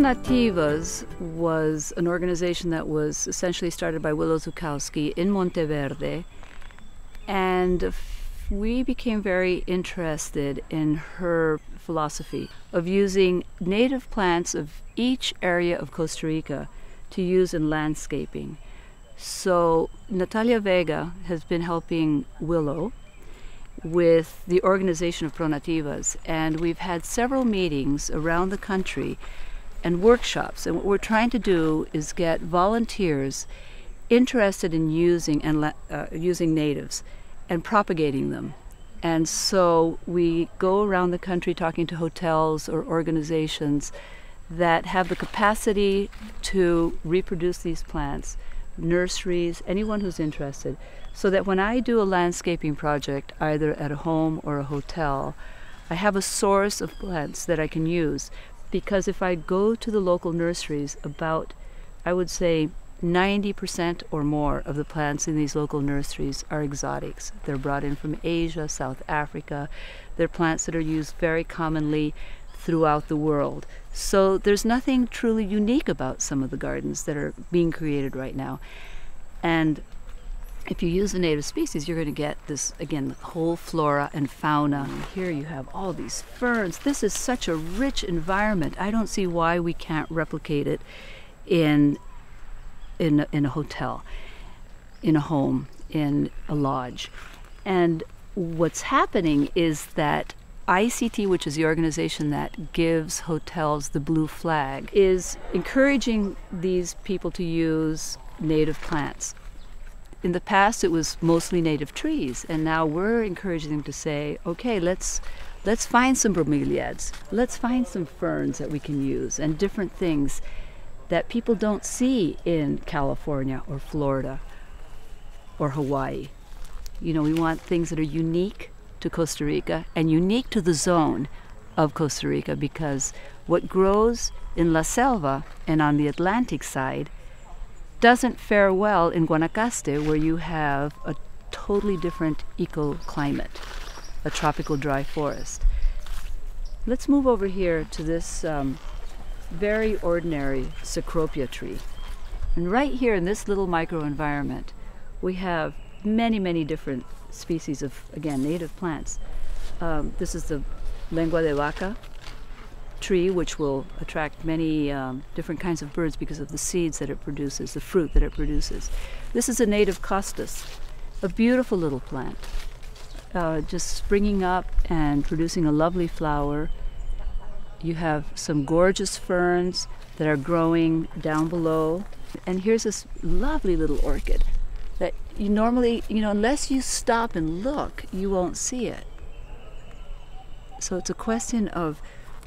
ProNativas was an organization that was essentially started by Willow Zukowski in Monteverde, and we became very interested in her philosophy of using native plants of each area of Costa Rica to use in landscaping. So Natalia Vega has been helping Willow with the organization of ProNativas, and we've had several meetings around the country and workshops, and what we're trying to do is get volunteers interested in using natives and propagating them. And so we go around the country talking to hotels or organizations that have the capacity to reproduce these plants, nurseries, anyone who's interested, so that when I do a landscaping project, either at a home or a hotel, I have a source of plants that I can use. Because if I go to the local nurseries, about, I would say, 90% or more of the plants in these local nurseries are exotics. They're brought in from Asia, South Africa. They're plants that are used very commonly throughout the world. So there's nothing truly unique about some of the gardens that are being created right now. And if you use a native species, you're going to get this, again, whole flora and fauna. And here you have all these ferns. This is such a rich environment. I don't see why we can't replicate it in a hotel, in a home, in a lodge. And what's happening is that ICT, which is the organization that gives hotels the blue flag, is encouraging these people to use native plants. In the past, it was mostly native trees, and now we're encouraging them to say, okay, let's find some bromeliads, let's find some ferns that we can use, and different things that people don't see in California or Florida or Hawaii. You know, we want things that are unique to Costa Rica and unique to the zone of Costa Rica, because what grows in La Selva and on the Atlantic side doesn't fare well in Guanacaste, where you have a totally different ecoclimate, a tropical dry forest. Let's move over here to this very ordinary Cecropia tree. And right here in this little microenvironment, we have many, many different species of, again, native plants. This is the lengua de vaca tree, which will attract many different kinds of birds because of the seeds that it produces, the fruit that it produces. This is a native costus, a beautiful little plant, just springing up and producing a lovely flower. You have some gorgeous ferns that are growing down below. And here's this lovely little orchid that you normally, unless you stop and look, you won't see it. So it's a question of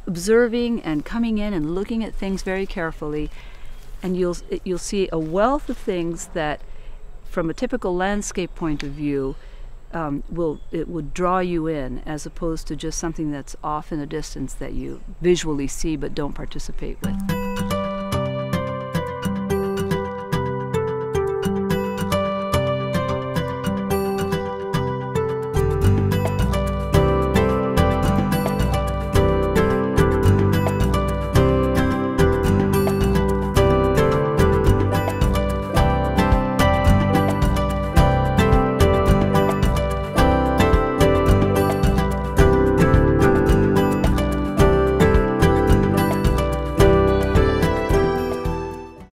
observing and coming in and looking at things very carefully, and you'll see a wealth of things that, from a typical landscape point of view, it would draw you in, as opposed to just something that's off in the distance that you visually see but don't participate with.